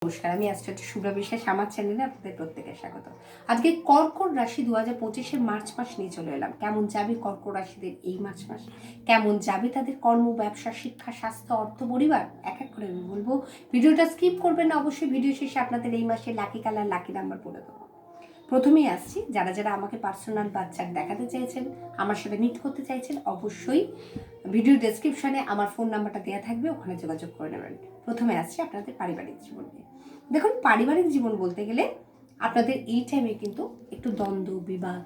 নমস্কার, আমি অ্যাস্ট্রোলজার শুভ্রা বিশ্বাস। আমার চ্যানেলে আপনাদের প্রত্যেকের স্বাগত। আজকে কর্কট রাশি 2025-এর মার্চ মাস নিয়ে চলে এলাম। কেমন যাবে কর্কট রাশিদের এই মার্চ মাস, কেমন যাবে তাদের কর্ম, ব্যবসা, শিক্ষা, স্বাস্থ্য, অর্থ, পরিবার, এক এক করে আমি বলবো। ভিডিওটা স্কিপ করবেন না, অবশ্যই ভিডিও শেষে আপনাদের এই মাসে লাকি কালার, লাকি নাম্বার বলে দেবো। প্রথমেই আসছি, যারা যারা আমাকে পার্সোনাল বাচ্চার দেখাতে চাইছেন, আমার সাথে মিট করতে চাইছেন, অবশ্যই ভিডিও ডেসক্রিপশনে আমার ফোন নাম্বারটা দেওয়া থাকবে, ওখানে যোগাযোগ করে নেবেন। প্রথমে আসছি আপনাদের পারিবারিক জীবন নিয়ে। দেখুন, পারিবারিক জীবন বলতে গেলে আপনাদের এই টাইমে কিন্তু একটু দ্বন্দ্ব, বিবাদ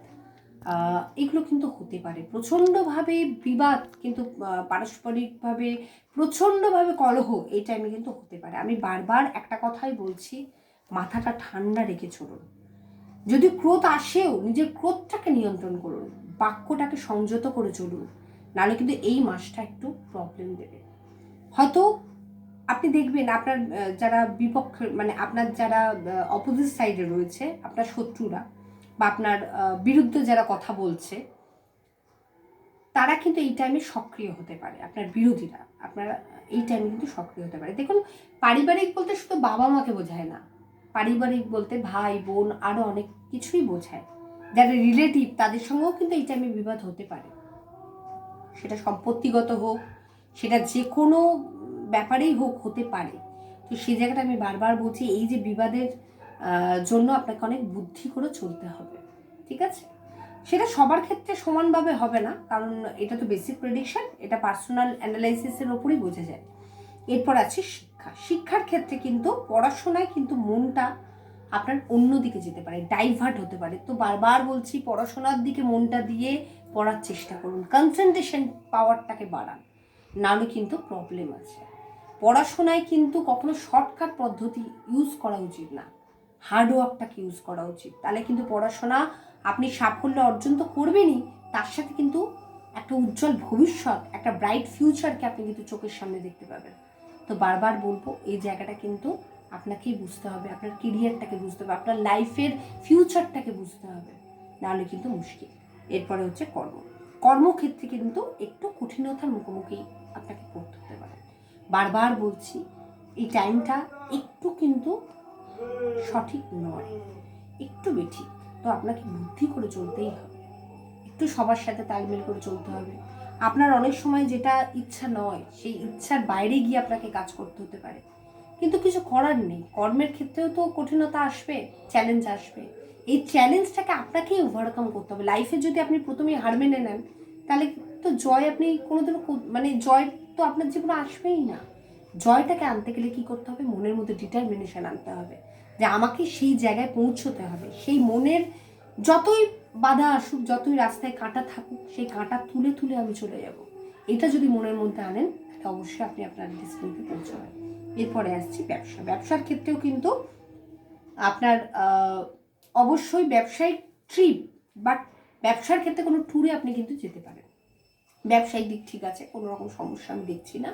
এগুলো কিন্তু হতে পারে। প্রচণ্ডভাবে বিবাদ কিন্তু পারস্পরিকভাবে প্রচণ্ডভাবে কলহ এই টাইমে কিন্তু হতে পারে। আমি বারবার একটা কথাই বলছি, মাথাটা ঠান্ডা রেখে চলুন। যদি ক্রোধ আসেও নিজের ক্রোধটাকে নিয়ন্ত্রণ করুন, বাক্যটাকে সংযত করে চলুন, নাহলে কিন্তু এই মাসটা একটু প্রবলেম দেবে। হয়তো আপনি দেখবেন আপনার যারা বিপক্ষ, মানে আপনার যারা অপোজিট সাইডে রয়েছে, আপনার শত্রুরা বা আপনার বিরুদ্ধে যারা কথা বলছে, তারা কিন্তু এই টাইমে সক্রিয় হতে পারে। আপনার বিরোধীরা আপনারা এই টাইমে কিন্তু সক্রিয় হতে পারে। দেখুন, পারিবারিক বলতে শুধু বাবা মাকে বোঝায় না, পারিবারিক বলতে ভাই বোন আরও অনেক কিছুই বোঝায়। যারা রিলেটিভ তাদের সঙ্গেও কিন্তু এই টাইমে বিবাদ হতে পারে, সেটা সম্পত্তিগত হোক, সেটা যে কোনো ব্যাপারেই হোক, হতে পারে। তো সেই জায়গাটা আমি বারবার বলছি, এই যে বিবাদের জন্য আপনাকে অনেক বুদ্ধি করে চলতে হবে, ঠিক আছে? সেটা সবার ক্ষেত্রে সমানভাবে হবে না, কারণ এটা তো বেসিক প্রেডিকশন, এটা পার্সোনাল অ্যানালাইসিসের ওপরই বোঝা যায়। এরপর আছে শিক্ষা। শিক্ষার ক্ষেত্রে কিন্তু পড়াশোনায় কিন্তু মনটা আপনার অন্যদিকে যেতে পারে, ডাইভার্ট হতে পারে। তো বারবার বলছি, পড়াশোনার দিকে মনটা দিয়ে পড়ার চেষ্টা করুন, কনসেন্ট্রেশন পাওয়ারটাকে বাড়ান, নাহলে কিন্তু প্রবলেম আছে। পড়াশোনায় কিন্তু কখনো শর্টকাট পদ্ধতি ইউজ করা উচিত না, হার্ডওয়ার্কটাকে ইউজ করা উচিত। তাহলে কিন্তু পড়াশোনা আপনি সাফল্য অর্জন তো করবেনই, তার সাথে কিন্তু একটা উজ্জ্বল ভবিষ্যৎ, একটা ব্রাইট ফিউচারকে আপনি কিন্তু চোখের সামনে দেখতে পাবেন। তো বারবার বলবো, এই জায়গাটা কিন্তু আপনাকেই বুঝতে হবে, আপনার কেরিয়ারটাকে বুঝতে হবে, আপনার লাইফের ফিউচারটাকে বুঝতে হবে, নাহলে কিন্তু মুশকিল। এরপরে হচ্ছে কর্ম। কর্মক্ষেত্রে কিন্তু একটু কঠিনতার মুখোমুখি আপনাকে করতে হতে পারে। বারবার বলছি, এই টাইমটা একটু কিন্তু সঠিক নয়, একটু বেঠিক। তো আপনাকে বুদ্ধি করে চলতেই হবে, একটু সবার সাথে তালমেল করে চলতে হবে। আপনার অনেক সময় যেটা ইচ্ছা নয়, সেই ইচ্ছার বাইরে গিয়ে আপনাকে কাজ করতে হতে পারে, কিন্তু কিছু করার নেই। কর্মের ক্ষেত্রেও তো কঠিনতা আসবে, চ্যালেঞ্জ আসবে। এই চ্যালেঞ্জটাকে আপনাকেই ওভারকাম করতে হবে। লাইফে যদি আপনি প্রথমেই হার মেনে নেন, তাহলে তো জয় আপনি কোনোদিনও, মানে জয় তো আপনার জীবনে আসবেই না। জয়টাকে আনতে গেলে কী করতে হবে? মনের মধ্যে ডিটারমিনেশন আনতে হবে, যে আমাকে সেই জায়গায় পৌঁছতে হবে। সেই মনের যতই বাধা আসুক, যতই রাস্তায় কাঁটা থাকুক, সেই কাঁটা তুলে তুলে আমি চলে যাব। এটা যদি মনের মধ্যে আনেন, তাহলে অবশ্যই আপনি আপনার ডেস্টিনিতে পৌঁছবেন। এরপরে আসছি ব্যবসা। ব্যবসার ক্ষেত্রেও কিন্তু আপনার অবশ্যই ব্যবসায়িক ট্রিপ বা ব্যবসার ক্ষেত্রে কোনো ট্যুরে আপনি কিন্তু যেতে পারেন। ব্যবসায়িক দিক ঠিক আছে, কোনো রকম সমস্যা আমি দেখছি না।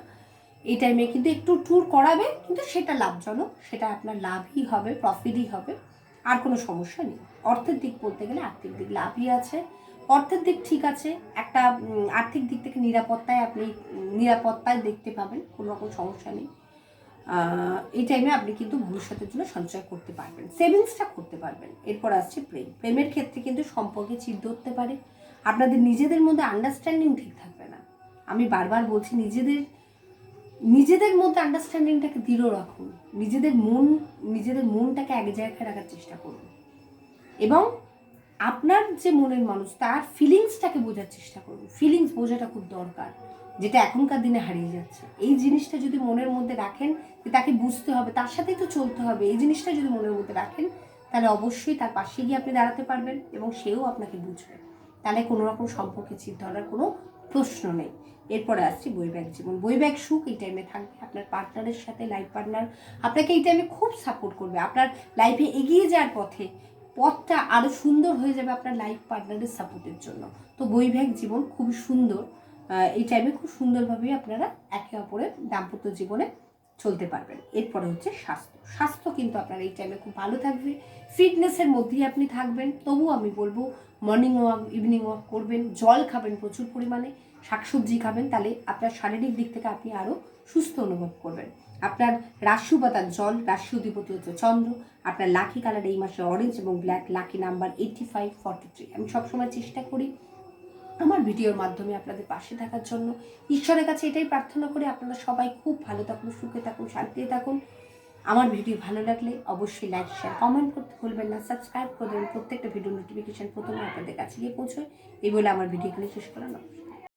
এই টাইমে কিন্তু একটু ট্যুর করাবে, কিন্তু সেটা লাভজনক, সেটা আপনার লাভই হবে, প্রফিটই হবে, আর কোনো সমস্যা নেই। অর্থের দিক বলতে গেলে আর্থিক দিক লাভই আছে, অর্থের দিক ঠিক আছে। একটা আর্থিক দিক থেকে আপনি নিরাপত্তায় দেখতে পাবেন, কোনো রকম সমস্যা নেই। এই টাইমে আপনি কিন্তু ভবিষ্যতের জন্য সঞ্চয় করতে পারবেন, সেভিংসটা করতে পারবেন। এরপর আসছে প্রেম। প্রেমের ক্ষেত্রে কিন্তু সম্পর্কে চিড় ধরতে পারে, আপনাদের নিজেদের মধ্যে আন্ডারস্ট্যান্ডিং ঠিক থাকবে না। আমি বারবার বলছি, নিজেদের মধ্যে আন্ডারস্ট্যান্ডিংটাকে দৃঢ় রাখুন, নিজেদের মনটাকে এক জায়গায় রাখার চেষ্টা করুন, এবং আপনার যে মনের মানুষ তার ফিলিংসটাকে বোঝার চেষ্টা করুন। ফিলিংস বোঝাটা খুব দরকার, যেটা এখনকার দিনে হারিয়ে যাচ্ছে। এই জিনিসটা যদি মনের মধ্যে রাখেন, যে তাকে বুঝতে হবে, তার সাথেই তো চলতে হবে, এই জিনিসটা যদি মনের মধ্যে রাখেন, তাহলে অবশ্যই তার পাশে গিয়ে আপনি দাঁড়াতে পারবেন এবং সেও আপনাকে বুঝবে। তাহলে কোনো রকম সম্পর্কে চির ধরার কোনো প্রশ্ন নেই। এরপরে আসছি বৈবাহিক জীবন। বৈবাহিক সুখ এই টাইমে থাকবে। আপনার পার্টনারের সাথে লাইফ পার্টনার আপনাকে এই টাইমে খুব সাপোর্ট করবে। আপনার লাইফে এগিয়ে যাওয়ার পথটা আরও সুন্দর হয়ে যাবে আপনার লাইফ পার্টনারের সাপোর্টের জন্য। তো বৈবাহিক জীবন খুবই সুন্দর। এই টাইমে খুব সুন্দরভাবেই আপনারা একে অপরের দাম্পত্য জীবনে চলতে পারবেন। এরপরে হচ্ছে স্বাস্থ্য। স্বাস্থ্য কিন্তু আপনার এই টাইমে খুব ভালো থাকবে, ফিটনেসের মধ্যেই আপনি থাকবেন। তবু আমি বলবো, মর্নিং ওয়াক, ইভিনিং ওয়াক করবেন, জল খাবেন প্রচুর পরিমাণে, শাকসবজি খাবেন, তাহলে আপনার শারীরিক দিক থেকে আপনি আরও সুস্থ অনুভব করবেন। আপনার রাশি উপাদান জল, রাশি অধিপতি হচ্ছে চন্দ্র, আপনার লাকি কালার এই মাসে অরেঞ্জ এবং ব্ল্যাক, লাকি নাম্বার 8543। আমি সবসময় চেষ্টা করি আমার ভিডিওর মাধ্যমে আপনাদের পাশে থাকার জন্য। ঈশ্বরের কাছে এটাই প্রার্থনা করি আপনারা সবাই খুব ভালো থাকুন, সুখে থাকুন, শান্তিতে থাকুন। আমার ভিডিও ভালো লাগলে অবশ্যই লাইক, শেয়ার, কমেন্ট করতে ভুলবেন না, সাবস্ক্রাইব করে দেবেন। প্রত্যেকটা ভিডিও নোটিফিকেশন প্রথমে আপনাদের কাছে গিয়ে পৌঁছয়। এই বলে আমার ভিডিও এখানে শেষ করা নয়।